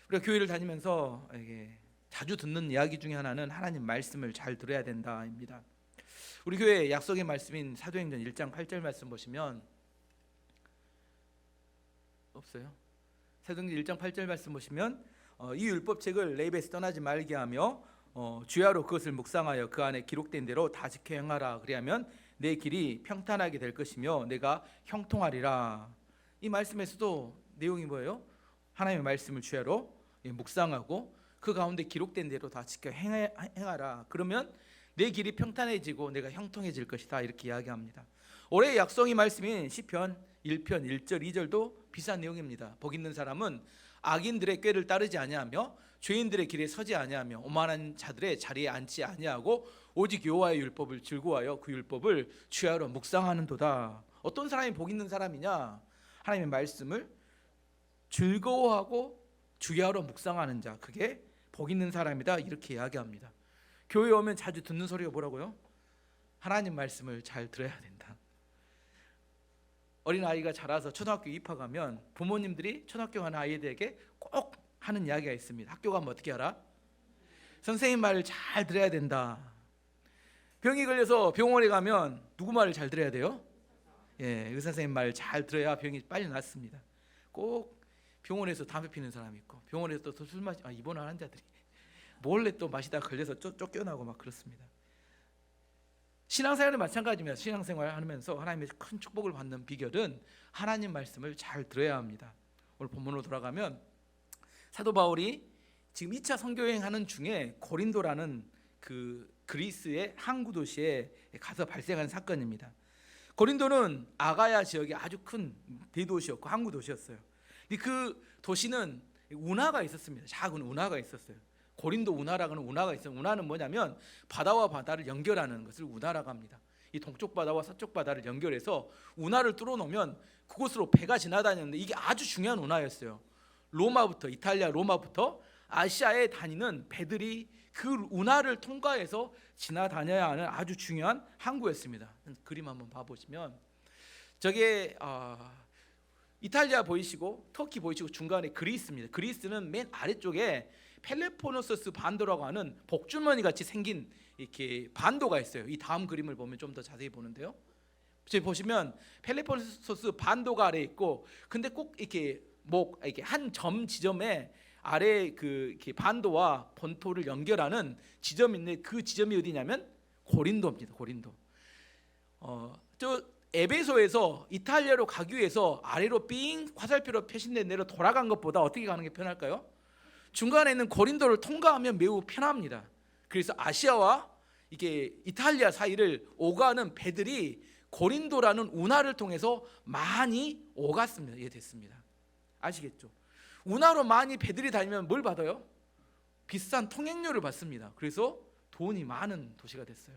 우리가 교회를 다니면서 이게 자주 듣는 이야기 중에 하나는 하나님 말씀을 잘 들어야 된다입니다. 우리 교회 약속의 말씀인 사도행전 1장 8절 말씀 보시면 없어요? 사도행전 1장 8절 말씀 보시면 이 율법책을 내 입에서 떠나지 말게 하며 주야로 그것을 묵상하여 그 안에 기록된 대로 다 지켜 행하라. 그리하면 내 길이 평탄하게 될 것이며 내가 형통하리라. 이 말씀에서도 내용이 뭐예요? 하나님의 말씀을 주야로 묵상하고 그 가운데 기록된 대로 다 지켜 행하라. 그러면 내 길이 평탄해지고 내가 형통해질 것이다. 이렇게 이야기합니다. 올해의 약속의 말씀인 시편 1편 1절 2절도 비슷한 내용입니다. 복 있는 사람은 악인들의 꾀를 따르지 아니하며 죄인들의 길에 서지 아니하며 오만한 자들의 자리에 앉지 아니하고 오직 여호와의 율법을 즐거워하여 그 율법을 주야로 묵상하는도다. 어떤 사람이 복 있는 사람이냐? 하나님의 말씀을 즐거워하고 주야로 묵상하는 자, 그게 복 있는 사람이다. 이렇게 이야기합니다. 교회에 오면 자주 듣는 소리가 뭐라고요? 하나님 말씀을 잘 들어야 된다. 어린아이가 자라서 초등학교 입학하면 부모님들이 초등학교 가는 아이들에게 꼭 하는 이야기가 있습니다. 학교 가면 어떻게 하라? 선생님 말을 잘 들어야 된다. 병이 걸려서 병원에 가면 누구 말을 잘 들어야 돼요? 의사 선생님 말 잘 들어야 병이 빨리 낫습니다. 꼭 병원에서 담배 피는 사람이 있고 병원에서 또 술 마시 입원한 환자들이 몰래 또 마시다 걸려서 쫓겨나고 막 그렇습니다. 신앙생활은 마찬가지입니다. 신앙생활 하면서 하나님의 큰 축복을 받는 비결은 하나님 말씀을 잘 들어야 합니다. 오늘 본문으로 돌아가면 사도 바울이 지금 2차 선교여행 하는 중에 고린도라는 그 그리스의 항구 도시에 가서 발생한 사건입니다. 고린도는 아가야 지역의 아주 큰 대도시였고 항구 도시였어요. 그 도시는 운하가 있었습니다. 작은 운하가 있었어요. 고린도 운하라고 하는 운하가 있어요. 운하는 뭐냐면 바다와 바다를 연결하는 것을 운하라고 합니다. 이 동쪽 바다와 서쪽 바다를 연결해서 운하를 뚫어놓으면 그곳으로 배가 지나다녔는데 이게 아주 중요한 운하였어요. 로마부터 이탈리아 로마부터 아시아에 다니는 배들이 그 운하를 통과해서 지나다녀야 하는 아주 중요한 항구였습니다. 그림 한번 봐보시면 저게 이탈리아 보이시고 터키 보이시고 중간에 그리스입니다. 그리스는 맨 아래쪽에 펠로폰네소스 반도라고 하는 복주머니 같이 생긴 이렇게 반도가 있어요. 이 다음 그림을 보면 좀 더 자세히 보는데요. 지금 보시면 펠로폰네소스 반도가 아래 있고, 근데 꼭 이렇게 이렇게 한 점 지점에 아래 그 이렇게 반도와 본토를 연결하는 지점인데 그 지점이 어디냐면 고린도입니다. 고린도. 저 에베소에서 이탈리아로 가기 위해서 아래로 삥 화살표로 표시된 대로 돌아간 것보다 어떻게 가는 게 편할까요? 중간에 있는 고린도를 통과하면 매우 편합니다. 그래서 아시아와 이게 이탈리아 사이를 오가는 배들이 고린도라는 운하를 통해서 많이 오갔습니다. 이해됐습니다. 아시겠죠? 운하로 많이 배들이 다니면 뭘 받아요? 비싼 통행료를 받습니다. 그래서 돈이 많은 도시가 됐어요.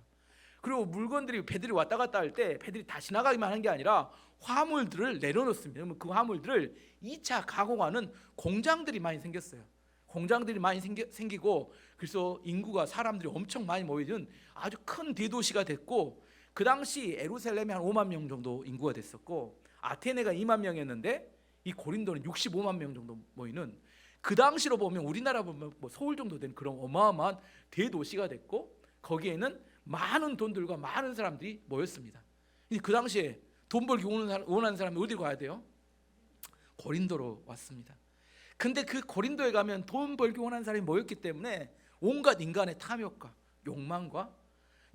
그리고 물건들이 배들이 왔다 갔다 할 때 배들이 다 지나가기만 하는 게 아니라 화물들을 내려놓습니다. 그러면 그 화물들을 2차 가공하는 공장들이 많이 생겼어요. 공장들이 많이 생기고 그래서 인구가 사람들이 엄청 많이 모이는 아주 큰 대도시가 됐고, 그 당시 예루살렘이 한 5만 명 정도 인구가 됐었고 아테네가 2만 명이었는데 이 고린도는 65만 명 정도 모이는, 그 당시로 보면 우리나라 보면 뭐 서울 정도 된 그런 어마어마한 대도시가 됐고 거기에는 많은 돈들과 많은 사람들이 모였습니다. 그 당시에 돈 벌기 원하는 사람이 어디로 가야 돼요? 고린도로 왔습니다. 근데 그 고린도에 가면 돈 벌기 원하는 사람이 모였기 때문에 온갖 인간의 탐욕과 욕망과,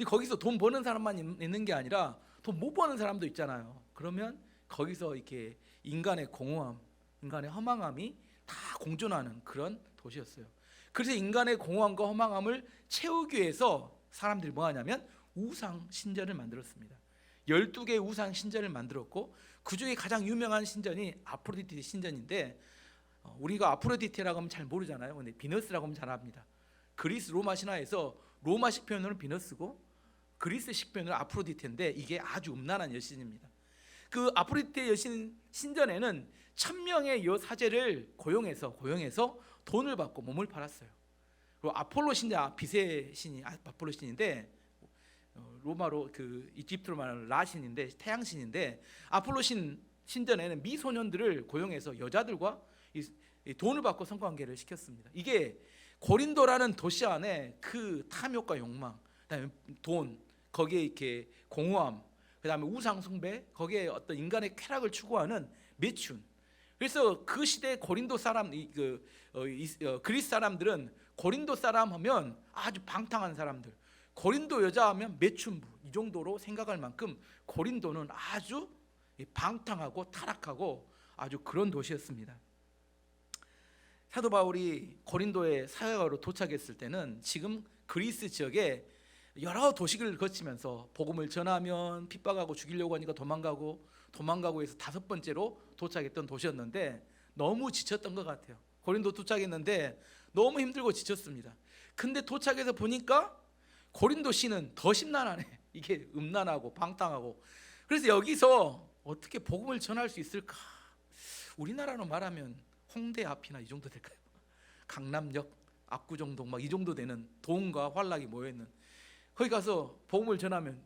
거기서 돈 버는 사람만 있는 게 아니라 돈 못 버는 사람도 있잖아요. 그러면 거기서 이렇게 인간의 공허함, 인간의 허망함이 다 공존하는 그런 도시였어요. 그래서 인간의 공허함과 허망함을 채우기 위해서 사람들이 뭐 하냐면 우상 신전을 만들었습니다. 12개의 우상 신전을 만들었고 그 중에 가장 유명한 신전이 아프로디테 신전인데, 우리가 아프로디테라고 하면 잘 모르잖아요. 근데 비너스라고 하면 잘 압니다. 그리스 로마 신화에서 로마식 표현으로는 비너스고 그리스식 표현으로 아프로디테인데 이게 아주 음란한 여신입니다. 그 아프로디테 여신 신전에는 1000명의 여사제를 고용해서 돈을 받고 몸을 팔았어요. 그리고 아폴로 신자, 빛의 신이 아폴로 신인데 로마로 그 이집트로 말하는 라신인데 태양신인데, 아폴로 신전에는 미소년들을 고용해서 여자들과 이 돈을 받고 성관계를 시켰습니다. 이게 고린도라는 도시 안에 그 탐욕과 욕망, 그다음에 돈, 거기에 이렇게 공허함, 그다음에 우상 숭배, 거기에 어떤 인간의 쾌락을 추구하는 매춘. 그래서 그 시대 고린도 사람, 그리스 사람들은 고린도 사람 하면 아주 방탕한 사람들, 고린도 여자 하면 매춘부, 이 정도로 생각할 만큼 고린도는 아주 방탕하고 타락하고 아주 그런 도시였습니다. 사도 바울이 고린도에 사역하러 도착했을 때는 지금 그리스 지역에 여러 도시를 거치면서 복음을 전하면 핍박하고 죽이려고 하니까 도망가고 해서 5번째로 도착했던 도시였는데 너무 지쳤던 것 같아요. 고린도 도착했는데 너무 힘들고 지쳤습니다. 근데 도착해서 보니까 고린도시는 더 심란하네. 이게 음란하고 방탕하고. 그래서 여기서 어떻게 복음을 전할 수 있을까? 우리나라로 말하면 홍대 앞이나 이 정도 될까요? 강남역, 압구정동 막 이 정도 되는 돈과 환락이 모여있는, 거기 가서 복음을 전하면,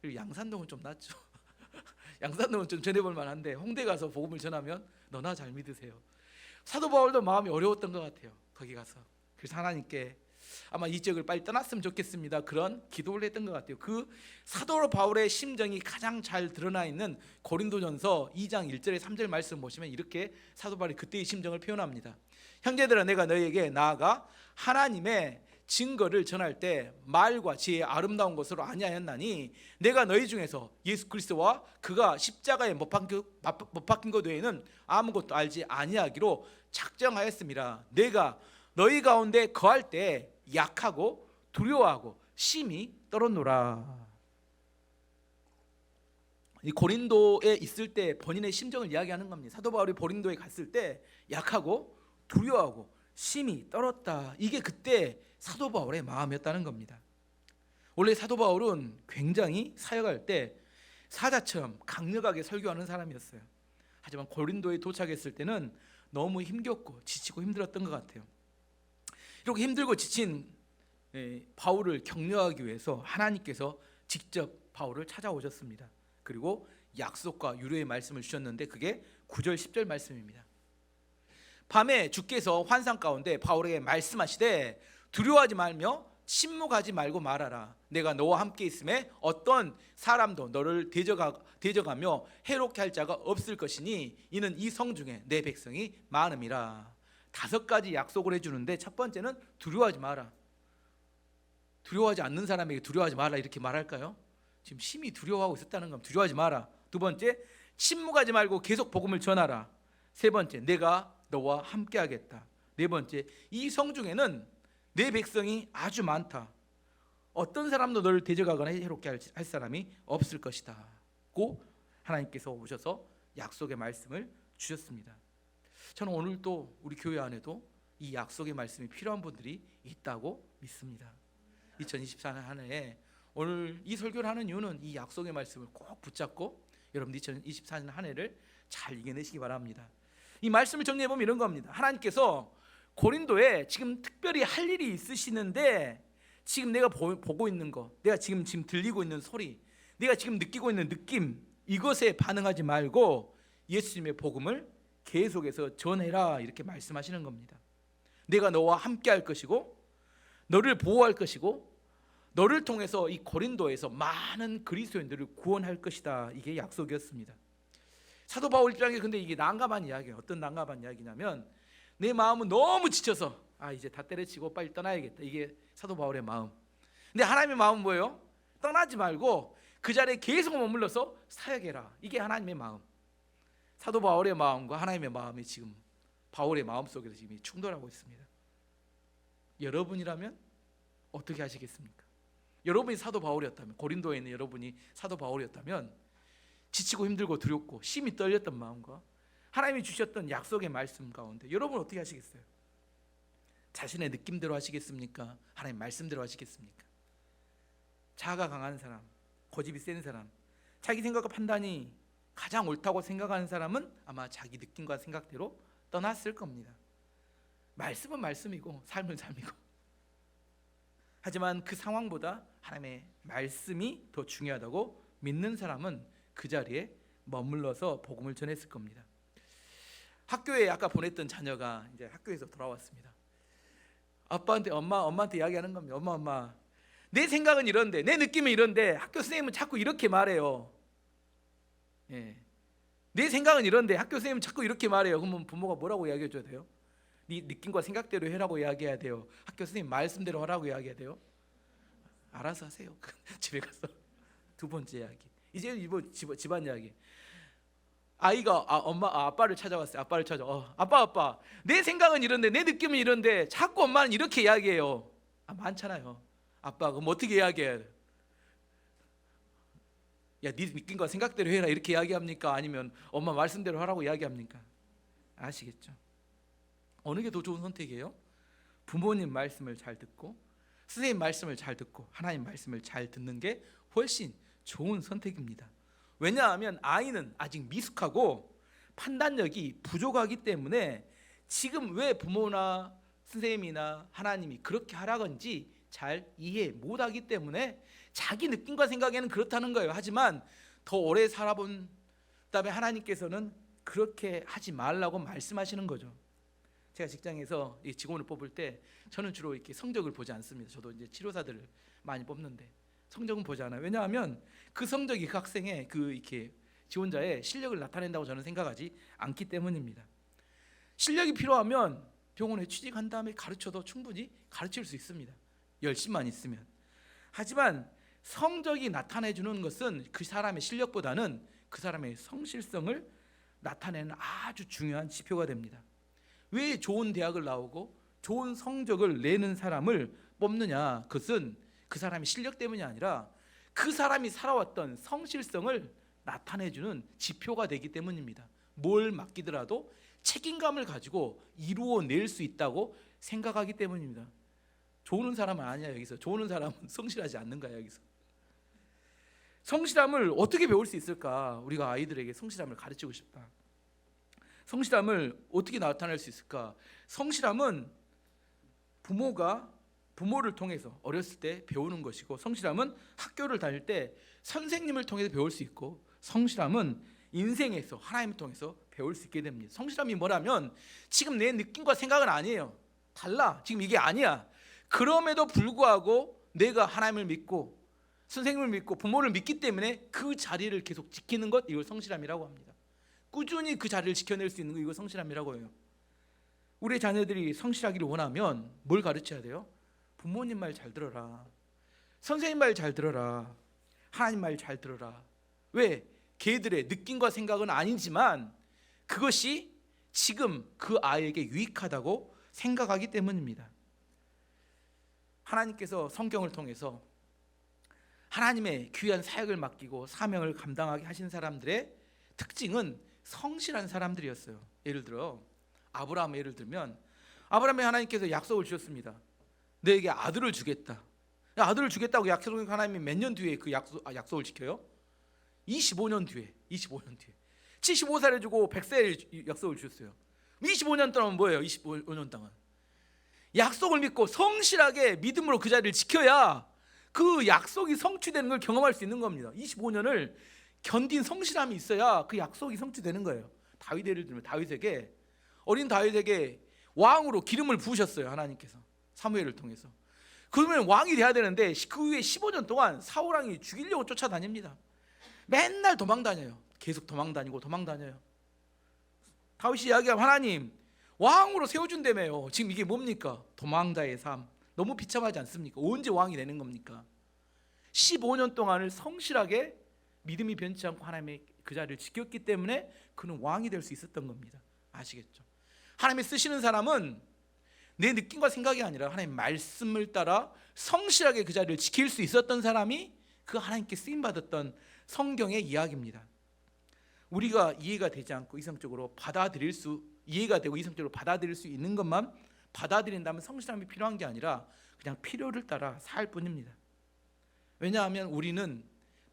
양산동은 좀 낫죠. 양산동은 좀 전해볼 만한데 홍대 가서 복음을 전하면 너나 잘 믿으세요. 사도 바울도 마음이 어려웠던 것 같아요. 거기 가서. 그래서 하나님께 아마 이 지역을 빨리 떠났으면 좋겠습니다, 그런 기도를 했던 것 같아요. 그 사도 바울의 심정이 가장 잘 드러나 있는 고린도전서 2장 1절에 3절 말씀 보시면 이렇게 사도 바울이 그때의 심정을 표현합니다. 형제들아, 내가 너희에게 나아가 하나님의 증거를 전할 때 말과 지혜의 아름다운 것으로 아니하였나니 내가 너희 중에서 예수 그리스도와 그가 십자가에 못 박힌 것 외에는 아무것도 알지 아니하기로 작정하였습니다. 내가 너희 가운데 거할 때 약하고 두려워하고 심히 떨었노라. 이 고린도에 있을 때 본인의 심정을 이야기하는 겁니다. 사도 바울이 고린도에 갔을 때 약하고 두려워하고 심히 떨었다. 이게 그때 사도 바울의 마음이었다는 겁니다. 원래 사도 바울은 굉장히 사역할 때 사자처럼 강력하게 설교하는 사람이었어요. 하지만 고린도에 도착했을 때는 너무 힘겹고 지치고 힘들었던 것 같아요. 이렇게 힘들고 지친 바울을 격려하기 위해서 하나님께서 직접 바울을 찾아오셨습니다. 그리고 약속과 유료의 말씀을 주셨는데 그게 9절 10절 말씀입니다. 밤에 주께서 환상 가운데 바울에게 말씀하시되 두려워하지 말며 침묵하지 말고 말하라. 내가 너와 함께 있음에 어떤 사람도 너를 대적하며 해롭게 할 자가 없을 것이니 이는 이 성 중에 내 백성이 많음이라. 5가지 약속을 해주는데 첫 번째는 두려워하지 마라. 두려워하지 않는 사람에게 두려워하지 마라 이렇게 말할까요? 지금 심히 두려워하고 있었다는 건 두려워하지 마라. 2번째, 침묵하지 말고 계속 복음을 전하라. 3번째, 내가 너와 함께 하겠다. 4번째, 이 성 중에는 내 백성이 아주 많다. 어떤 사람도 너를 대적하거나 해롭게 할 사람이 없을 것이다 고 하나님께서 오셔서 약속의 말씀을 주셨습니다. 저는 오늘 또 우리 교회 안에도 이 약속의 말씀이 필요한 분들이 있다고 믿습니다. 2024년 한 해에 오늘 이 설교를 하는 이유는 이 약속의 말씀을 꼭 붙잡고 여러분 2024년 한 해를 잘 이겨내시기 바랍니다. 이 말씀을 정리해보면 이런 겁니다. 하나님께서 고린도에 지금 특별히 할 일이 있으시는데 지금 내가 보고 있는 거, 내가 지금 들리고 있는 소리, 내가 지금 느끼고 있는 느낌, 이것에 반응하지 말고 예수님의 복음을 계속해서 전해라 이렇게 말씀하시는 겁니다. 내가 너와 함께 할 것이고 너를 보호할 것이고 너를 통해서 이 고린도에서 많은 그리스도인들을 구원할 것이다. 이게 약속이었습니다. 사도 바울 입장에 근데 이게 난감한 이야기예요. 어떤 난감한 이야기냐면 내 마음은 너무 지쳐서 이제 다 때려치고 빨리 떠나야겠다. 이게 사도 바울의 마음. 근데 하나님의 마음은 뭐예요? 떠나지 말고 그 자리에 계속 머물러서 사역해라. 이게 하나님의 마음. 사도 바울의 마음과 하나님의 마음이 지금 바울의 마음 속에서 지금 충돌하고 있습니다. 여러분이라면 어떻게 하시겠습니까? 여러분이 사도 바울이었다면, 고린도에 있는 여러분이 사도 바울이었다면 지치고 힘들고 두렵고 심히 떨렸던 마음과 하나님이 주셨던 약속의 말씀 가운데 여러분 어떻게 하시겠어요? 자신의 느낌대로 하시겠습니까? 하나님 말씀대로 하시겠습니까? 자아가 강한 사람, 고집이 센 사람, 자기 생각과 판단이 가장 옳다고 생각하는 사람은 아마 자기 느낌과 생각대로 떠났을 겁니다. 말씀은 말씀이고 삶은 삶이고, 하지만 그 상황보다 하나님의 말씀이 더 중요하다고 믿는 사람은 그 자리에 머물러서 복음을 전했을 겁니다. 학교에 아까 보냈던 자녀가 이제 학교에서 돌아왔습니다. 엄마한테 이야기하는 겁니다. 엄마, 내 생각은 이런데, 내 느낌은 이런데 학교 선생님은 자꾸 이렇게 말해요. 예. 내 생각은 이런데 학교 선생님은 자꾸 이렇게 말해요. 그러면 부모가 뭐라고 이야기해 줘야 돼요? 네 느낌과 생각대로 해라고 이야기해야 돼요? 학교 선생님 말씀대로 하라고 이야기해야 돼요? 알아서 하세요. 집에 가서. 두 번째 이야기. 이제 이번 집안 이야기. 아이가 아빠를 찾아왔어요. 아빠, 내 생각은 이런데, 내 느낌은 이런데 자꾸 엄마는 이렇게 이야기해요. 많잖아요. 아빠, 그럼 어떻게 이야기해야 돼? 야, 네 느낌과 생각대로 해라 이렇게 이야기합니까? 아니면 엄마 말씀대로 하라고 이야기합니까? 아시겠죠? 어느 게 더 좋은 선택이에요? 부모님 말씀을 잘 듣고, 선생님 말씀을 잘 듣고, 하나님 말씀을 잘 듣는 게 훨씬 좋은 선택입니다. 왜냐하면 아이는 아직 미숙하고 판단력이 부족하기 때문에 지금 왜 부모나 선생님이나 하나님이 그렇게 하라건지 잘 이해 못하기 때문에 자기 느낌과 생각에는 그렇다는 거예요. 하지만 더 오래 살아본 다음에 하나님께서는 그렇게 하지 말라고 말씀하시는 거죠. 제가 직장에서 이 직원을 뽑을 때 저는 주로 이렇게 성적을 보지 않습니다. 저도 이제 치료사들을 많이 뽑는데 성적은 보지 않아요. 왜냐하면 그 성적이 그 학생의 그 이렇게 지원자의 실력을 나타낸다고 저는 생각하지 않기 때문입니다. 실력이 필요하면 병원에 취직한 다음에 가르쳐도 충분히 가르칠 수 있습니다. 열심만 있으면. 하지만 성적이 나타내주는 것은 그 사람의 실력보다는 그 사람의 성실성을 나타내는 아주 중요한 지표가 됩니다. 왜 좋은 대학을 나오고 좋은 성적을 내는 사람을 뽑느냐? 그것은 그 사람의 실력 때문이 아니라 그 사람이 살아왔던 성실성을 나타내주는 지표가 되기 때문입니다. 뭘 맡기더라도 책임감을 가지고 이루어낼 수 있다고 생각하기 때문입니다. 좋은 사람은 아니야. 여기서 좋은 사람은 성실하지 않는 거야. 여기서 성실함을 어떻게 배울 수 있을까? 우리가 아이들에게 성실함을 가르치고 싶다. 성실함을 어떻게 나타낼 수 있을까? 성실함은 부모를 통해서 어렸을 때 배우는 것이고, 성실함은 학교를 다닐 때 선생님을 통해서 배울 수 있고, 성실함은 인생에서 하나님을 통해서 배울 수 있게 됩니다. 성실함이 뭐라면 지금 내 느낌과 생각은 아니에요. 달라. 지금 이게 아니야. 그럼에도 불구하고 내가 하나님을 믿고 선생님을 믿고 부모를 믿기 때문에 그 자리를 계속 지키는 것, 이걸 성실함이라고 합니다. 꾸준히 그 자리를 지켜낼 수 있는 거, 이거 성실함이라고 해요. 우리 자녀들이 성실하기를 원하면 뭘 가르쳐야 돼요? 부모님 말 잘 들어라. 선생님 말 잘 들어라. 하나님 말 잘 들어라. 왜? 걔들의 느낌과 생각은 아니지만 그것이 지금 그 아이에게 유익하다고 생각하기 때문입니다. 하나님께서 성경을 통해서 하나님의 귀한 사역을 맡기고 사명을 감당하게 하신 사람들의 특징은 성실한 사람들이었어요. 예를 들어 아브라함 예를 들면, 아브라함에 하나님께서 약속을 주셨습니다. 너에게 아들을 주겠다. 아들을 주겠다고 약속을 하나님이 몇 년 뒤에 그 약속을 지켜요? 25년 뒤에. 75살에 주고 100세에 약속을 주셨어요. 25년 동안 뭐예요? 25년 동안 약속을 믿고 성실하게 믿음으로 그 자리를 지켜야 그 약속이 성취되는 걸 경험할 수 있는 겁니다. 25년을 견딘 성실함이 있어야 그 약속이 성취되는 거예요. 다윗 예를 들면 어린 다윗에게 왕으로 기름을 부으셨어요. 하나님께서 사무엘을 통해서. 그러면 왕이 돼야 되는데 그 후에 15년 동안 사울 왕이 죽이려고 쫓아다닙니다. 맨날 도망다녀요. 계속 도망다녀요. 다윗이 이야기하면, 하나님 왕으로 세워준다며요. 지금 이게 뭡니까? 도망자의 삶. 너무 비참하지 않습니까? 언제 왕이 되는 겁니까? 15년 동안을 성실하게 믿음이 변치 않고 하나님의 그 자리를 지켰기 때문에 그는 왕이 될 수 있었던 겁니다. 아시겠죠? 하나님이 쓰시는 사람은 내 느낌과 생각이 아니라 하나님 말씀을 따라 성실하게 그 자리를 지킬 수 있었던 사람이 그 하나님께 쓰임받았던 성경의 이야기입니다. 우리가 이해가 되지 않고 이성적으로 이해가 되고 이성적으로 받아들일 수 있는 것만 받아들인다면 성실함이 필요한 게 아니라 그냥 필요를 따라 살 뿐입니다. 왜냐하면 우리는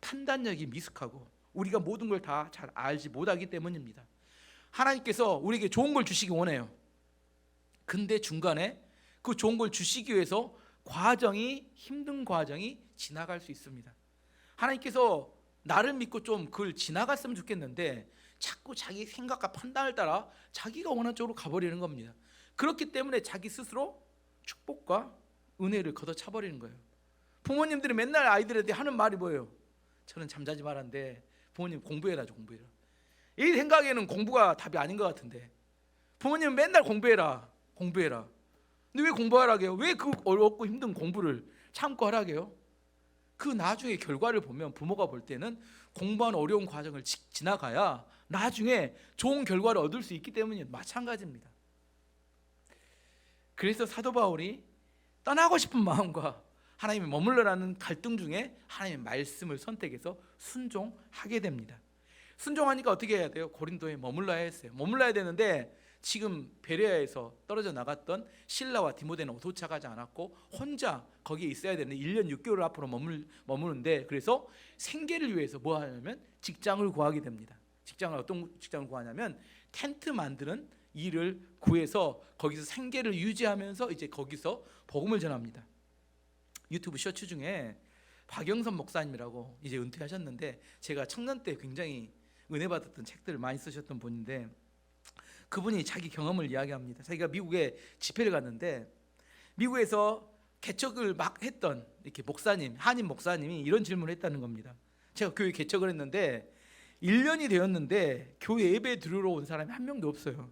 판단력이 미숙하고 우리가 모든 걸 다 잘 알지 못하기 때문입니다. 하나님께서 우리에게 좋은 걸 주시기 원해요. 근데 중간에 그 좋은 걸 주시기 위해서 힘든 과정이 지나갈 수 있습니다. 하나님께서 나를 믿고 좀 그걸 지나갔으면 좋겠는데 자꾸 자기 생각과 판단을 따라 자기가 원하는 쪽으로 가버리는 겁니다. 그렇기 때문에 자기 스스로 축복과 은혜를 걷어차버리는 거예요. 부모님들이 맨날 아이들한테 하는 말이 뭐예요? 저는 잠자지 말란데 부모님 공부해라죠. 공부해라. 이 생각에는 공부가 답이 아닌 것 같은데 부모님은 맨날 공부해라 공부해라. 근데 왜 공부하라게요? 왜 그 어렵고 힘든 공부를 참고 하라게요? 그 나중에 결과를 보면 부모가 볼 때는 공부하는 어려운 과정을 지나가야 나중에 좋은 결과를 얻을 수 있기 때문에 마찬가지입니다. 그래서 사도 바울이 떠나고 싶은 마음과 하나님이 머물러라는 갈등 중에 하나님의 말씀을 선택해서 순종하게 됩니다. 순종하니까 어떻게 해야 돼요? 고린도에 머물러야 했어요. 머물러야 되는데 지금 베레아에서 떨어져 나갔던 실라와 디모데는 도착하지 않았고 혼자 거기에 있어야 되는데 1년 6개월 앞으로 머무는데 그래서 생계를 위해서 뭐 하냐면 직장을 구하게 됩니다. 어떤 직장을 구하냐면 텐트 만드는 일을 구해서 거기서 생계를 유지하면서 이제 거기서 복음을 전합니다. 유튜브 쇼츠 중에 박영선 목사님이라고 이제 은퇴하셨는데 제가 청년 때 굉장히 은혜 받았던 책들을 많이 쓰셨던 분인데 그분이 자기 경험을 이야기합니다. 자기가 미국에 집회를 갔는데 미국에서 개척을 막 했던 이렇게 목사님, 한인 목사님이 이런 질문을 했다는 겁니다. 제가 교회 개척을 했는데 1년이 되었는데 교회 예배 들으러 온 사람이 한 명도 없어요.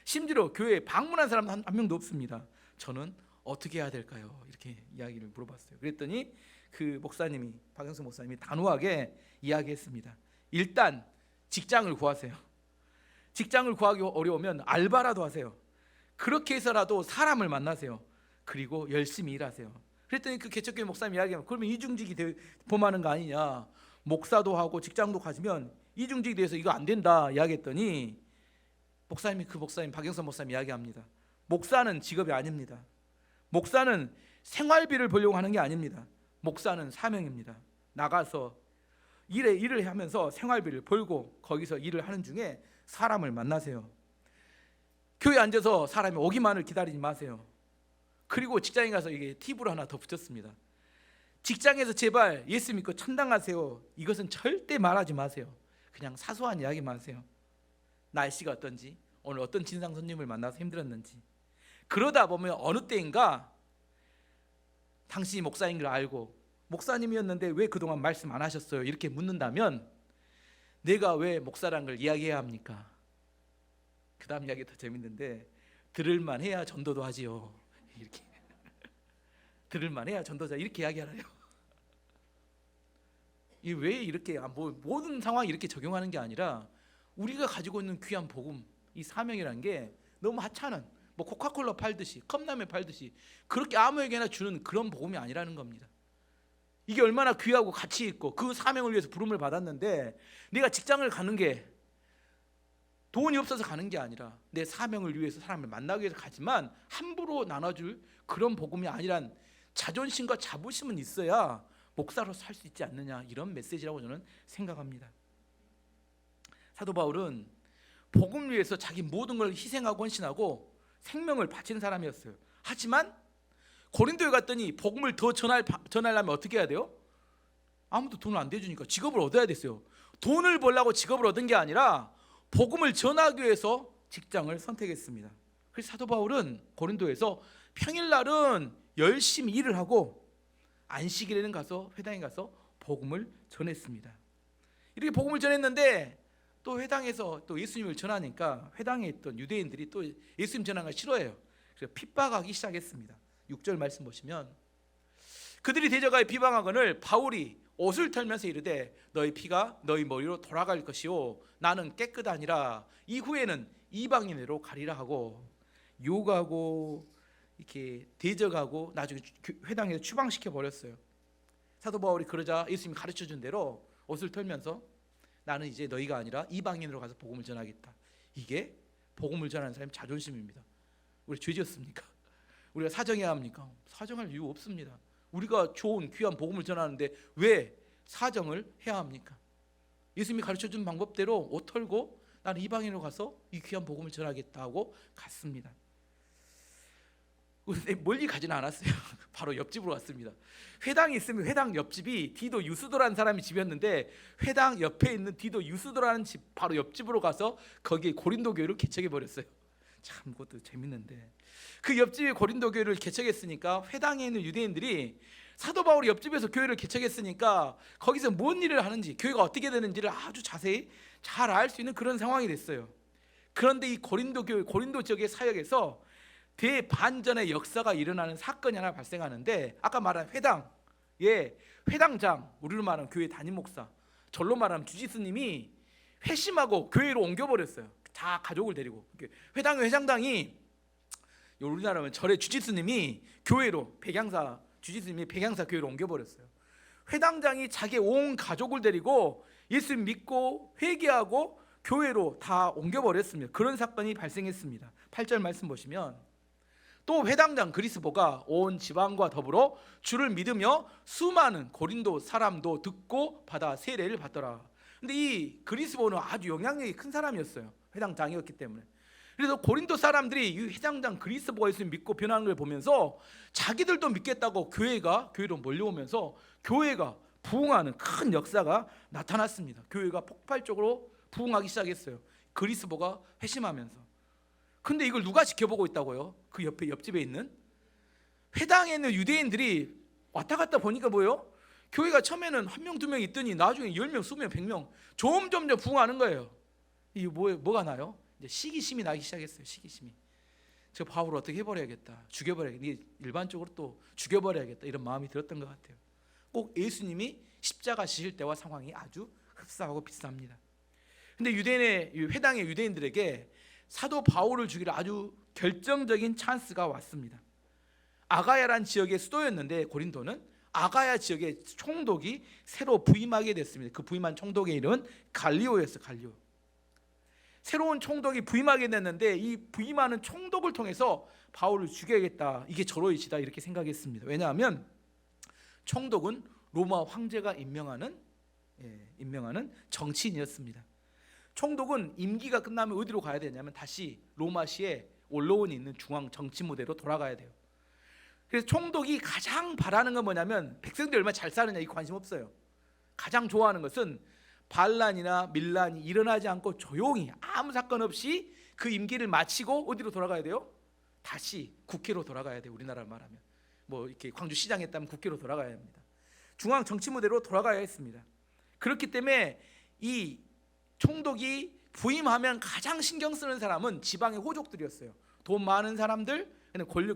심지어 교회에 방문한 사람도 한 명도 없습니다. 저는 어떻게 해야 될까요? 이렇게 이야기를 물어봤어요. 그랬더니 그 목사님이 박영수 목사님이 단호하게 이야기했습니다. 일단 직장을 구하세요. 직장을 구하기 어려우면 알바라도 하세요. 그렇게 해서라도 사람을 만나세요. 그리고 열심히 일하세요. 그랬더니 그 개척교회 목사님이 이야기하면 그러면 이중직이 범하는 거 아니냐. 목사도 하고 직장도 가지면 이중직이 돼서 이거 안 된다 이야기했더니 그 목사님 박영선 목사님 이야기합니다. 목사는 직업이 아닙니다. 목사는 생활비를 벌려고 하는 게 아닙니다. 목사는 사명입니다. 나가서 일을 하면서 생활비를 벌고 거기서 일을 하는 중에 사람을 만나세요. 교회에 앉아서 사람이 오기만을 기다리지 마세요. 그리고 직장에 가서 이게 팁으로 하나 더 붙였습니다. 직장에서 제발 예수 믿고 천당하세요. 이것은 절대 말하지 마세요. 그냥 사소한 이야기만 하세요. 날씨가 어떤지, 오늘 어떤 진상 손님을 만나서 힘들었는지. 그러다 보면 어느 때인가 당신이 목사인 걸 알고 목사님이었는데 왜 그동안 말씀 안 하셨어요? 이렇게 묻는다면 내가 왜 목사란 걸 이야기해야 합니까? 그 다음 이야기 더 재밌는데 들을만 해야 전도도 하지요. 이렇게 들을만 해야 전도자 이렇게 이야기하래요. 이 왜 이렇게 모든 상황 이렇게 적용하는 게 아니라 우리가 가지고 있는 귀한 복음, 이 사명이라는 게 너무 하찮은 뭐 코카콜라 팔듯이 컵라면 팔듯이 그렇게 아무에게나 주는 그런 복음이 아니라는 겁니다. 이게 얼마나 귀하고 가치 있고 그 사명을 위해서 부름을 받았는데 내가 직장을 가는 게 돈이 없어서 가는 게 아니라 내 사명을 위해서 사람을 만나기 위해서 가지만 함부로 나눠줄 그런 복음이 아니란 자존심과 자부심은 있어야 목사로 살 수 있지 않느냐, 이런 메시지라고 저는 생각합니다. 사도 바울은 복음을 위해서 자기 모든 걸 희생하고 헌신하고 생명을 바치는 사람이었어요. 하지만 고린도에 갔더니 복음을 더 전하려면 어떻게 해야 돼요? 아무도 돈을 안 대주니까 직업을 얻어야 됐어요. 돈을 벌려고 직업을 얻은 게 아니라 복음을 전하기 위해서 직장을 선택했습니다. 그래서 사도 바울은 고린도에서 평일날은 열심히 일을 하고 안식일에는 가서 회당에 가서 복음을 전했습니다. 이렇게 복음을 전했는데 또 회당에서 또 예수님을 전하니까 회당에 있던 유대인들이 또 예수님 전하는 걸 싫어해요. 그래서 핍박하기 시작했습니다. 6절 말씀 보시면 그들이 대적하여 비방하거늘 바울이 옷을 털면서 이르되 너희 피가 너희 머리로 돌아갈 것이요 나는 깨끗하니라. 이후에는 이방인으로 가리라 하고 욕하고 이렇게 대적하고 나중에 회당에서 추방시켜 버렸어요. 사도 바울이 그러자 예수님이 가르쳐 준 대로 옷을 털면서 나는 이제 너희가 아니라 이방인으로 가서 복음을 전하겠다. 이게 복음을 전하는 사람의 자존심입니다. 우리 죄 지었습니까? 우리가 사정해야 합니까? 사정할 이유 없습니다. 우리가 좋은 귀한 복음을 전하는데 왜 사정을 해야 합니까? 예수님이 가르쳐준 방법대로 옷 털고 나는 이방인으로 가서 이 귀한 복음을 전하겠다 하고 갔습니다. 근데 멀리 가지는 않았어요. 바로 옆집으로 갔습니다. 회당이 있으면 회당 옆집이 디도 유스도라는 사람이 집이었는데, 회당 옆에 있는 디도 유스도라는 집 바로 옆집으로 가서 거기에 고린도 교회를 개척해 버렸어요. 참 그것도 재밌는데, 그 옆집에 고린도 교회를 개척했으니까 회당에 있는 유대인들이 사도 바울이 옆집에서 교회를 개척했으니까 거기서 뭔 일을 하는지, 교회가 어떻게 되는지를 아주 자세히 잘 알 수 있는 그런 상황이 됐어요. 그런데 이 고린도 교회, 고린도 지역의 사역에서 대반전의 역사가 일어나는 사건이 하나 발생하는데, 아까 말한 회당장, 우리로 말하면 교회 담임 목사, 절로 말하면 주지스님이 회심하고 교회로 옮겨버렸어요. 다 가족을 데리고. 회당의 회장당이, 우리나라면 절의 주지스님이 교회로, 주지스님이 백양사 교회로 옮겨버렸어요. 회당장이 자기 온 가족을 데리고 예수 믿고 회개하고 교회로 다 옮겨버렸습니다. 그런 사건이 발생했습니다. 8절 말씀 보시면, 또 회당장 그리스보가 온 지방과 더불어 주를 믿으며 수많은 고린도 사람도 듣고 받아 세례를 받더라. 근데 이 그리스보는 아주 영향력이 큰 사람이었어요. 회당장이었기 때문에. 그래서 고린도 사람들이 이 회당장 그리스보가 예수 믿고 변하는 걸 보면서 자기들도 믿겠다고 교회로 몰려오면서 교회가 부흥하는 큰 역사가 나타났습니다. 교회가 폭발적으로 부흥하기 시작했어요. 그리스보가 회심하면서. 근데 이걸 누가 지켜보고 있다고요? 그 옆집에 있는 회당에 있는 유대인들이 왔다 갔다 보니까 뭐예요? 교회가 처음에는 1명 2명 있더니 나중에 10명, 20명, 100명 점점 부흥하는 거예요. 이게 뭐가 나요? 이제 시기심이 나기 시작했어요. 시기심이. 저 바울을 어떻게 해버려야겠다, 죽여버려야겠다, 일반적으로 또 죽여버려야겠다, 이런 마음이 들었던 것 같아요. 꼭 예수님이 십자가 지실 때와 상황이 아주 흡사하고 비슷합니다. 근데 회당의 유대인들에게 사도 바울을 죽이려 아주 결정적인 찬스가 왔습니다. 아가야란 지역의 수도였는데, 고린도는 아가야 지역의 총독이 새로 부임하게 됐습니다. 그 부임한 총독의 이름은 갈리오였어요. 갈리오. 새로운 총독이 부임하게 됐는데, 이 부임하는 총독을 통해서 바울을 죽여야겠다, 이게 저로이시다, 이렇게 생각했습니다. 왜냐하면 총독은 로마 황제가 임명하는 정치인이었습니다. 총독은 임기가 끝나면 어디로 가야 되냐면 다시 로마시에 원로원이 있는 중앙 정치 무대로 돌아가야 돼요. 그래서 총독이 가장 바라는 건 뭐냐면 백성들이 얼마나 잘 사느냐, 이 관심 없어요. 가장 좋아하는 것은 반란이나 밀란이 일어나지 않고 조용히 아무 사건 없이 그 임기를 마치고 어디로 돌아가야 돼요? 다시 국회로 돌아가야 돼요. 우리나라 말하면 뭐 이렇게 광주시장 했다면 국회로 돌아가야 합니다. 중앙 정치 무대로 돌아가야 했습니다. 그렇기 때문에 이 총독이 부임하면 가장 신경 쓰는 사람은 지방의 호족들이었어요. 돈 많은 사람들,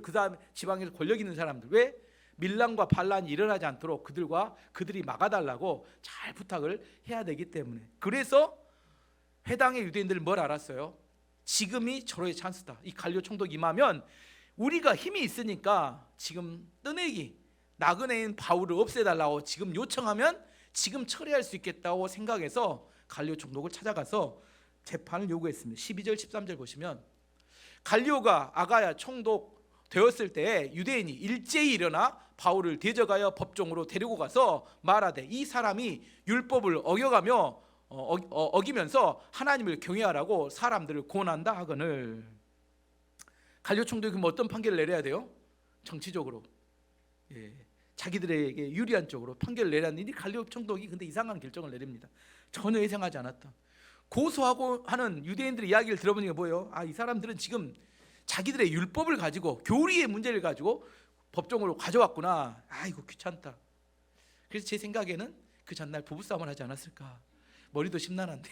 그 다음에 지방에서 권력 있는 사람들. 왜? 밀란과 반란이 일어나지 않도록 그들이 막아달라고 잘 부탁을 해야 되기 때문에. 그래서 회당의 유대인들은 뭘 알았어요? 지금이 절호의 찬스다. 이 갈리오 총독이 임하면 우리가 힘이 있으니까 지금 나그네인 바울을 없애달라고 지금 요청하면 지금 처리할 수 있겠다고 생각해서 갈리오 총독을 찾아가서 재판을 요구했습니다. 12절 13절 보시면, 갈리오가 아가야 총독 되었을 때 유대인이 일제히 일어나 바울을 대적하여 법정으로 데리고 가서 말하되, 이 사람이 율법을 어기면서 하나님을 경외하라고 사람들을 권한다 하거늘. 갈리오 총독이 그럼 어떤 판결을 내려야 돼요? 정치적으로, 자기들에게 유리한 쪽으로 판결을 내렸는데, 갈리오 총독이 근데 이상한 결정을 내립니다. 전혀 예상하지 않았던. 고소하고 하는 유대인들의 이야기를 들어보니까 뭐예요? 이 사람들은 지금 자기들의 율법을 가지고, 교리의 문제를 가지고 법정으로 가져왔구나. 이거 귀찮다. 그래서 제 생각에는 그 전날 부부싸움을 하지 않았을까. 머리도 심란한데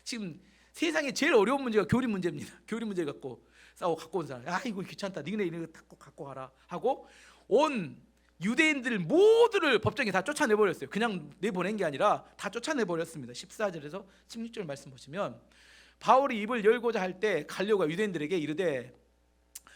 지금 세상에 제일 어려운 문제가 교리 문제입니다. 교리 문제 갖고 갖고 온 사람, 이거 귀찮다, 니네 이거 갖고 가라 하고 온 유대인들 모두를 법정에 다 쫓아내버렸어요. 그냥 내보낸 게 아니라 다 쫓아내버렸습니다. 14절에서 16절 말씀 보시면, 바울이 입을 열고자 할 때 갈리오가 유대인들에게 이르되,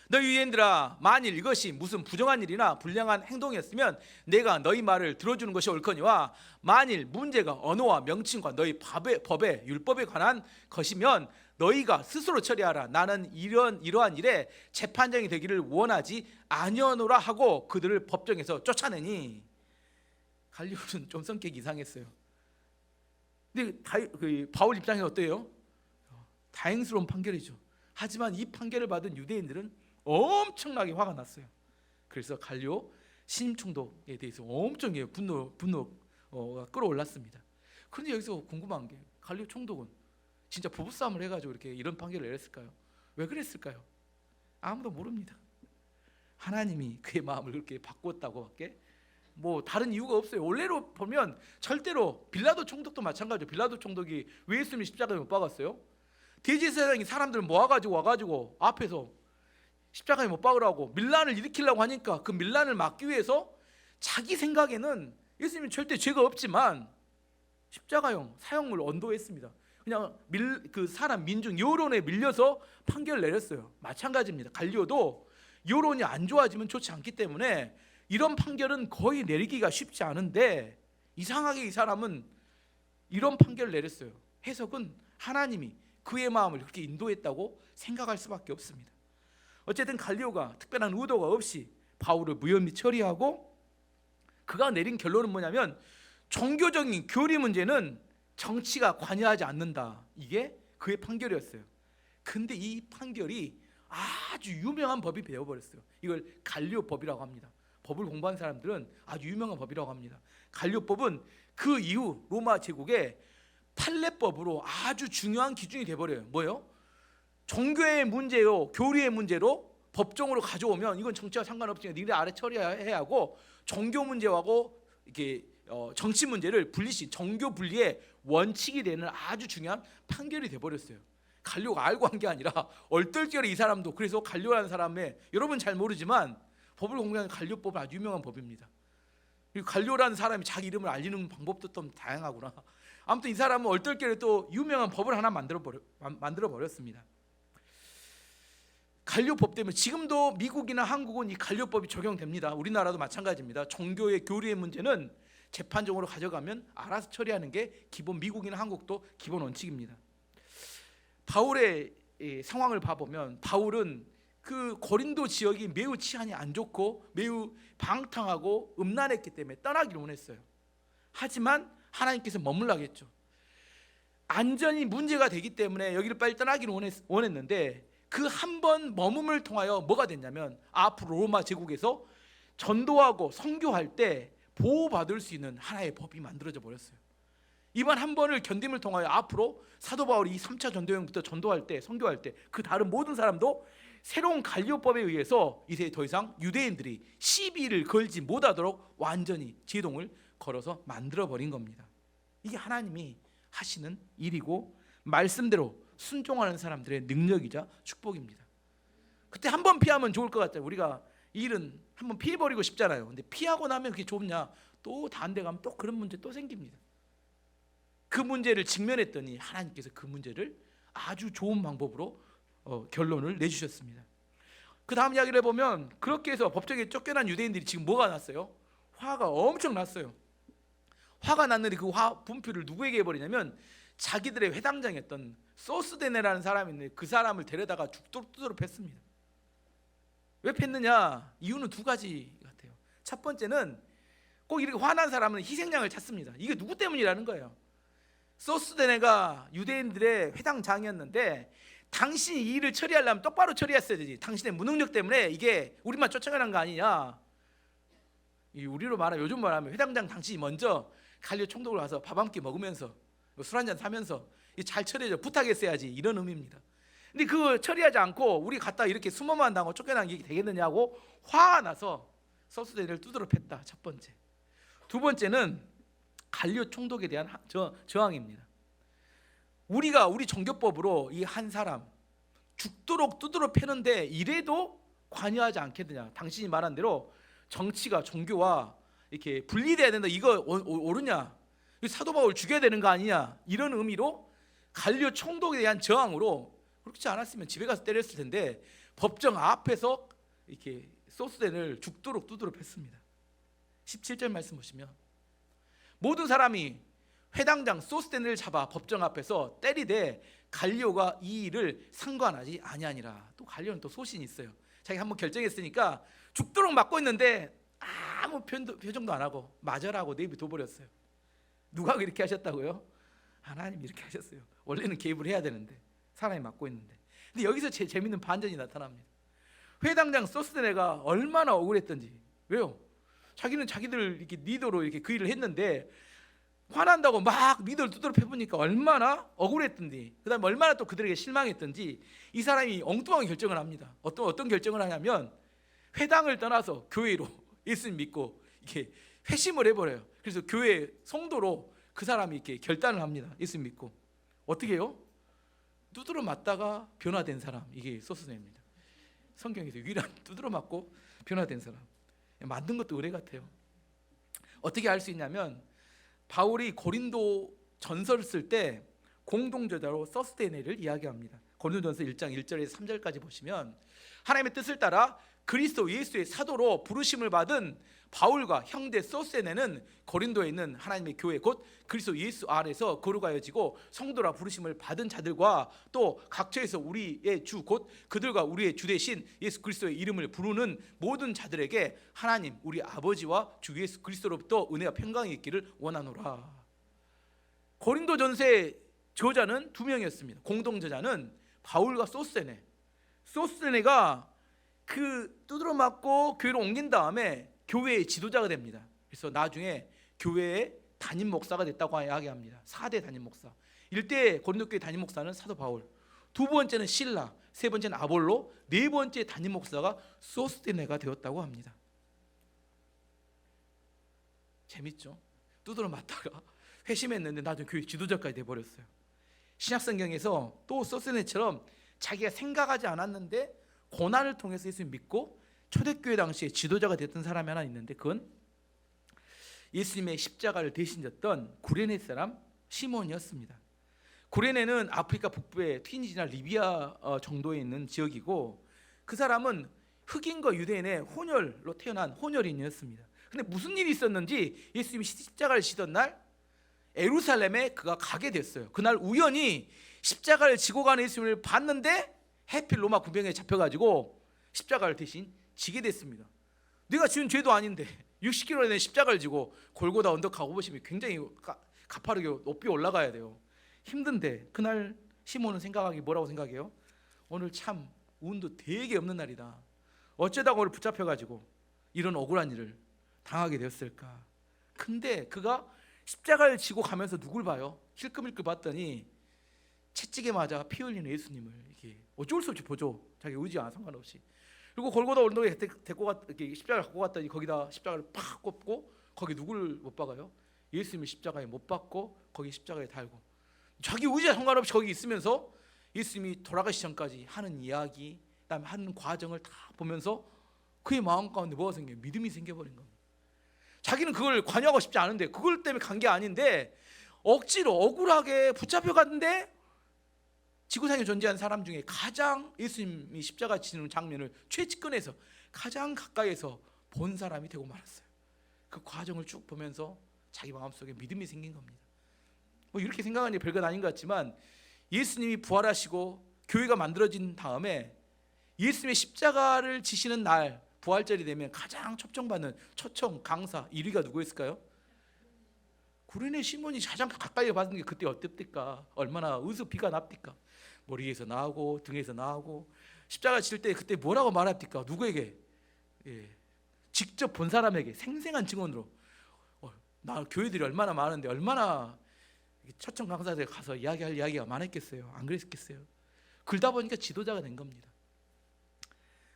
너희 유대인들아, 만일 이것이 무슨 부정한 일이나 불량한 행동이었으면 내가 너희 말을 들어주는 것이 옳거니와, 만일 문제가 언어와 명칭과 너희 법에 율법에 관한 것이면 너희가 스스로 처리하라. 나는 이러한 일에 재판장이 되기를 원하지 아니하노라 하고 그들을 법정에서 쫓아내니. 갈리오는 좀 성격이 이상했어요. 근데 바울 입장에서 어때요? 다행스러운 판결이죠. 하지만 이 판결을 받은 유대인들은 엄청나게 화가 났어요. 그래서 갈리오 신임 총독에 대해서 엄청 분노가 끌어올랐습니다. 그런데 여기서 궁금한 게 갈리오 총독은 진짜 부부싸움을 해가지고 이렇게 이런 판결을 내렸을까요? 왜 그랬을까요? 아무도 모릅니다. 하나님이 그의 마음을 그렇게 바꿨다고밖에 뭐 다른 이유가 없어요. 원래로 보면 절대로 빌라도 총독도 마찬가지죠. 빌라도 총독이 왜 예수님이 십자가에 못 박았어요? 대제사장이 사람들 와가지고 앞에서 십자가에 못 박으라고 밀란을 일으키려고 하니까 그 밀란을 막기 위해서 자기 생각에는 예수님이 절대 죄가 없지만 십자가형 사형을 언도했습니다. 그냥 그 사람 민중 여론에 밀려서 판결을 내렸어요. 마찬가지입니다. 갈리오도 여론이 안 좋아지면 좋지 않기 때문에 이런 판결은 거의 내리기가 쉽지 않은데 이상하게 이 사람은 이런 판결을 내렸어요. 해석은 하나님이 그의 마음을 그렇게 인도했다고 생각할 수밖에 없습니다. 어쨌든 갈리오가 특별한 의도가 없이 바울을 무혐의 처리하고 그가 내린 결론은 뭐냐면 종교적인 교리 문제는 정치가 관여하지 않는다. 이게 그의 판결이었어요. 근데 이 판결이 아주 유명한 법이 되어버렸어요. 이걸 갈리오법이라고 합니다. 법을 공부한 사람들은 아주 유명한 법이라고 합니다. 갈리오법은 그 이후 로마 제국의 판례법으로 아주 중요한 기준이 돼버려요. 뭐예요? 종교의 문제요, 교리의 문제로 법정으로 가져오면 이건 정치와 상관없으니까 니네 아래 처리해야 하고 종교 문제하고 이렇게 정치 문제를 분리시 종교 분리의 원칙이 되는 아주 중요한 판결이 돼버렸어요. 갈리오가 알고 한 게 아니라 얼떨결에 이 사람도 그래서 갈리오라는 사람의 여러분 잘 모르지만 법을 공부하는 갈리오법은 아주 유명한 법입니다. 그리고 갈리오라는 사람이 자기 이름을 알리는 방법도 좀 다양하구나. 아무튼 이 사람은 얼떨결에 또 유명한 법을 하나 만들어 버렸습니다. 갈리오법 때문에 지금도 미국이나 한국은 이 갈리오법이 적용됩니다. 우리나라도 마찬가지입니다. 종교의 교리의 문제는 재판정으로 가져가면 알아서 처리하는 게 기본 미국이나 한국도 기본 원칙입니다. 바울의 상황을 봐보면 바울은 그 고린도 지역이 매우 치안이 안 좋고 매우 방탕하고 음란했기 때문에 떠나기를 원했어요. 하지만 하나님께서 머물라겠죠. 안전이 문제가 되기 때문에 여기를 빨리 떠나기를 원했는데 그 한 번 머금을 통하여 뭐가 됐냐면 앞으로 로마 제국에서 전도하고 선교할 때 보호받을 수 있는 하나의 법이 만들어져 버렸어요. 이번 한 번을 견딤을 통하여 앞으로 사도 바울이 이 3차 전도여행부터 전도할 때 선교할 때 그 다른 모든 사람도 새로운 갈리오법에 의해서 이제 더 이상 유대인들이 시비를 걸지 못하도록 완전히 제동을 걸어서 만들어 버린 겁니다. 이게 하나님이 하시는 일이고 말씀대로 순종하는 사람들의 능력이자 축복입니다. 그때 한 번 피하면 좋을 것 같아요. 우리가 이 일은 한 번 피해버리고 싶잖아요. 근데 피하고 나면 그게 좋냐? 또 다른 데 가면 또 그런 문제 또 생깁니다. 그 문제를 직면했더니 하나님께서 그 문제를 아주 좋은 방법으로 결론을 내주셨습니다. 그 다음 이야기를 해보면 그렇게 해서 법정에 쫓겨난 유대인들이 지금 뭐가 났어요? 화가 엄청 났어요. 화가 났는데 그 화 분표를 누구에게 해버리냐면 자기들의 회당장이었던 소스데네라는 사람이 있는데 그 사람을 데려다가 죽도록 두드러 팼습니다. 왜 팼느냐? 이유는 두 가지 같아요. 첫 번째는 꼭 이렇게 화난 사람은 희생양을 찾습니다. 이게 누구 때문이라는 거예요. 소스데네가 유대인들의 회당장이었는데 당신이 이 일을 처리하려면 똑바로 처리했어야 되지. 당신의 무능력 때문에 이게 우리만 쫓아가는 거 아니냐. 우리로 말하면 요즘 말하면 회당장 당신이 먼저 갈리오 총독을 와서 밥 한 끼 먹으면서 술 한잔 사면서 잘 처리해줘 부탁했어야지 이런 의미입니다. 근데 그 처리하지 않고 우리 갔다 이렇게 수모만 당하고 쫓겨난 게 되겠느냐고 화가 나서 소스데네를 두드러 팼다. 첫 번째. 두 번째는 갈리오 총독에 대한 저항입니다. 우리가 우리 종교법으로 이 한 사람 죽도록 두드러 패는데 이래도 관여하지 않겠느냐. 당신이 말한 대로 정치가 종교와 이렇게 분리돼야 된다. 이거 옳으냐? 사도 바울 죽여야 되는 거 아니냐? 이런 의미로 갈리오 총독에 대한 저항으로 그렇지 않았으면 집에 가서 때렸을 텐데 법정 앞에서 이렇게 소스덴을 죽도록 두드러 팼습니다. 17절 말씀 보시면 모든 사람이 회당장 소스덴을 잡아 법정 앞에서 때리되 갈리오가 이 일을 상관하지 아니하니라. 또 갈리오는 또 소신이 있어요. 자기 한번 결정했으니까 죽도록 맞고 있는데 아무 표정도 안 하고 맞으라고 내비둬 버렸어요. 누가 그렇게 하셨다고요? 하나님이 이렇게 하셨어요. 원래는 개입을 해야 되는데 사람이 맞고 있는데. 근데 여기서 재밌는 반전이 나타납니다. 회당장 소스데네가 얼마나 억울했던지. 왜요? 자기는 자기들 이렇게 리더로 이렇게 그 일을 했는데 화난다고 막 리더를 두드려 패보니까 얼마나 억울했던지, 그다음에 얼마나 또 그들에게 실망했던지 이 사람이 엉뚱한 결정을 합니다. 어떤 결정을 하냐면 회당을 떠나서 교회로 예수님 믿고 이렇게 회심을 해버려요. 그래서 교회 성도로 그 사람이 이렇게 결단을 합니다. 예수님 믿고. 어떻게 해요? 두드러 맞다가 변화된 사람, 이게 소스네입니다. 성경에서 유일한 두드러 맞고 변화된 사람. 만든 것도 의뢰 같아요. 어떻게 알 수 있냐면 바울이 고린도 전서를 쓸 때 공동저자로 소스테네를 이야기합니다. 고린도전서 1장 1절에서 3절까지 보시면 하나님의 뜻을 따라 그리스도 예수의 사도로 부르심을 받은 바울과 형제 소스테네는 고린도에 있는 하나님의 교회 곧 그리스도 예수 안에서 거룩하여지고 성도라 부르심을 받은 자들과 또 각처에서 우리의 주 곧 그들과 우리의 주 되신 예수 그리스도의 이름을 부르는 모든 자들에게 하나님 우리 아버지와 주 예수 그리스도로부터 은혜와 평강이 있기를 원하노라. 고린도 전서의 저자는 두 명이었습니다. 공동 저자는 바울과 소스테네. 소스테네가 그 두드러 맞고 교회로 옮긴 다음에 교회의 지도자가 됩니다. 그래서 나중에 교회의 담임 목사가 됐다고 이야기합니다. 4대 담임 목사. 1대 고린도 교회 담임 목사는 사도 바울, 두 번째는 실라, 세 번째는 아볼로, 네 번째 담임 목사가 소스테네가 되었다고 합니다. 재밌죠? 두드러 맞다가 회심했는데 나중에 교회 지도자까지 돼버렸어요. 신약성경에서 또 소스테네처럼 자기가 생각하지 않았는데 고난을 통해서 예수님 믿고 초대교회 당시에 지도자가 됐던 사람이 하나 있는데 그건 예수님의 십자가를 대신 졌던 구레네 사람 시몬이었습니다. 구레네는 아프리카 북부의 튀니지나 리비아 정도에 있는 지역이고 그 사람은 흑인과 유대인의 혼혈로 태어난 혼혈인이었습니다. 근데 무슨 일이 있었는지 예수님이 십자가를 지던 날 예루살렘에 그가 가게 됐어요. 그날 우연히 십자가를 지고 가는 예수님을 봤는데 해필 로마 군병에 잡혀가지고 십자가를 대신 지게 됐습니다. 내가 지은 죄도 아닌데 60kg 되는 십자가를 지고 골고다 언덕 가고 보시면 굉장히 가파르게 높이 올라가야 돼요. 힘든데 그날 시몬은 생각하기 뭐라고 생각해요? 오늘 참 운도 되게 없는 날이다. 어쩌다가 오늘 붙잡혀가지고 이런 억울한 일을 당하게 되었을까. 근데 그가 십자가를 지고 가면서 누굴 봐요? 힐끔힐끔 봤더니 채찍에 맞아 피 흘리는 예수님을 이렇게 어쩔 수 없이 보죠. 자기 의지와 상관없이. 그리고 골고다 언덕에 이렇게 십자가를 갖고 갔더니 거기다 십자가를 팍 꽂고 거기 누구를 못 박아요? 예수님을 십자가에 못 박고 거기 십자가에 달고 자기 의지와 상관없이 거기 있으면서 예수님이 돌아가시 전까지 하는 이야기, 그다음에 하는 과정을 다 보면서 그의 마음 가운데 뭐가 생겨요? 믿음이 생겨버린 겁니다. 자기는 그걸 관여하고 싶지 않은데 그걸 때문에 간 게 아닌데 억지로 억울하게 붙잡혀갔는데 지구상에 존재하는 사람 중에 가장 예수님이 십자가 지는 장면을 최측근에서 가장 가까이에서 본 사람이 되고 말았어요. 그 과정을 쭉 보면서 자기 마음속에 믿음이 생긴 겁니다. 뭐 이렇게 생각하니 별것 아닌 것 같지만 예수님이 부활하시고 교회가 만들어진 다음에 예수님의 십자가를 지시는 날 부활절이 되면 가장 초청받는 초청 강사 1위가 누구였을까요? 구레네 시몬이 가장 가까이 받은 게 그때 어땠을까? 얼마나 의수 피가 납니까? 머리에서 나오고 등에서 나오고 십자가 칠 때 그때 뭐라고 말합니까? 누구에게? 직접 본 사람에게 생생한 증언으로 나 교회들이 얼마나 많은데 얼마나 초청 강사들 가서 이야기할 이야기가 많았겠어요? 안 그랬겠어요? 그러다 보니까 지도자가 된 겁니다.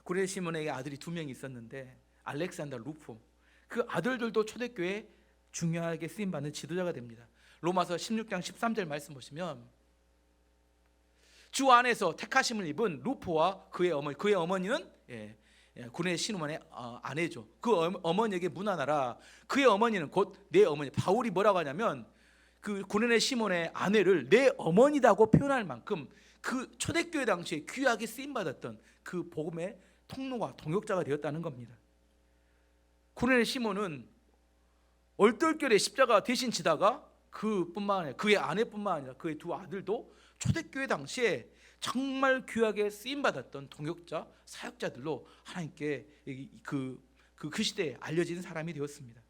구레네 시몬에게 아들이 2명이 있었는데 알렉산더, 루포. 그 아들들도 초대교회 중요하게 쓰임받는 지도자가 됩니다. 로마서 16장 13절 말씀 보시면 주 안에서 택하심을 입은 루포와 그의 어머니는 구레네 시몬의 아내죠. 그 어머니에게 문안하라. 그의 어머니는 곧 내 어머니. 바울이 뭐라고 하냐면 그 구레네 시몬의 아내를 내 어머니라고 표현할 만큼 그 초대교회 당시에 귀하게 쓰임받았던 그 복음의 통로가 동역자가 되었다는 겁니다. 구레네 시몬은 얼떨결에 십자가 대신 지다가 그뿐만 아니라 그의 아내뿐만 아니라 그의 2 아들도 초대교회 당시에 정말 귀하게 쓰임받았던 동역자, 사역자들로 하나님께 그 시대에 알려진 사람이 되었습니다.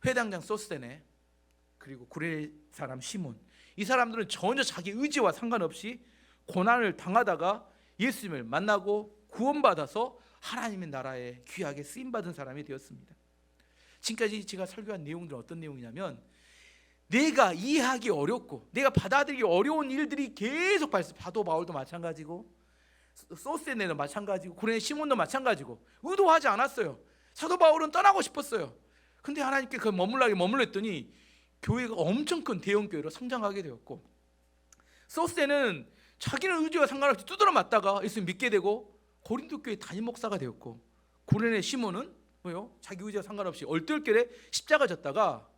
회당장 소스데네 그리고 구레네 사람 시몬, 이 사람들은 전혀 자기 의지와 상관없이 고난을 당하다가 예수님을 만나고 구원받아서 하나님의 나라에 귀하게 쓰임받은 사람이 되었습니다. 지금까지 제가 설교한 내용들은 어떤 내용이냐면, 내가 이해하기 어렵고 내가 받아들이기 어려운 일들이 계속 사도 바울도 마찬가지고 소스테네도 마찬가지고 고린의 시몬도 마찬가지고 의도하지 않았어요. 사도 바울은 떠나고 싶었어요. 근데 하나님께 그 머물렀더니 교회가 엄청 큰 대형 교회로 성장하게 되었고, 소스테는 자기는 의지와 상관없이 두드러 맞다가 예수님 믿게 되고 고린도 교회 담임 목사가 되었고, 고린의 시몬은 자기 의지와 상관없이 얼떨결에 십자가 졌다가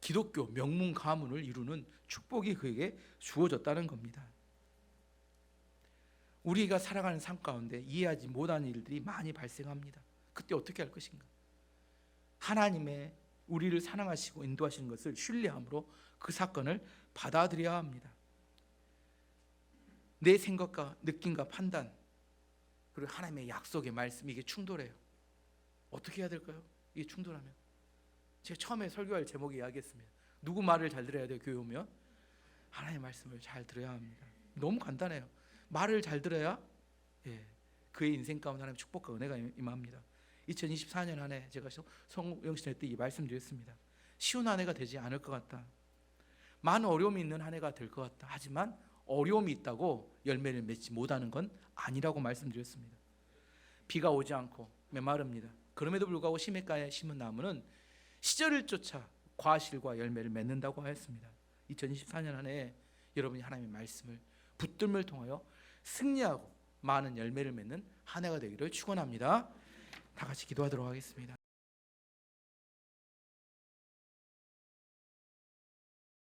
기독교 명문 가문을 이루는 축복이 그에게 주어졌다는 겁니다. 우리가 살아가는 삶 가운데 이해하지 못하는 일들이 많이 발생합니다. 그때 어떻게 할 것인가? 하나님의 우리를 사랑하시고 인도하시는 것을 신뢰함으로 그 사건을 받아들여야 합니다. 내 생각과 느낌과 판단, 그리고 하나님의 약속의 말씀, 이게 충돌해요. 어떻게 해야 될까요? 이게 충돌하면 제가 처음에 설교할 제목이 이야기했습니다. 누구 말을 잘 들어야 돼요? 교회 오면 하나님의 말씀을 잘 들어야 합니다. 너무 간단해요. 말을 잘 들어야 그의 인생 가운데 하나님의 축복과 은혜가 임합니다. 2024년 한 해 제가 성령신의 때 이 말씀드렸습니다. 쉬운 한 해가 되지 않을 것 같다. 많은 어려움이 있는 한 해가 될 것 같다. 하지만 어려움이 있다고 열매를 맺지 못하는 건 아니라고 말씀드렸습니다. 비가 오지 않고 메마릅니다. 그럼에도 불구하고 시냇가에 심은 나무는 시절을 쫓아 과실과 열매를 맺는다고 하였습니다. 2024년 한 해에 여러분이 하나님의 말씀을 붙들음을 통하여 승리하고 많은 열매를 맺는 한 해가 되기를 축원합니다. 다 같이 기도하도록 하겠습니다.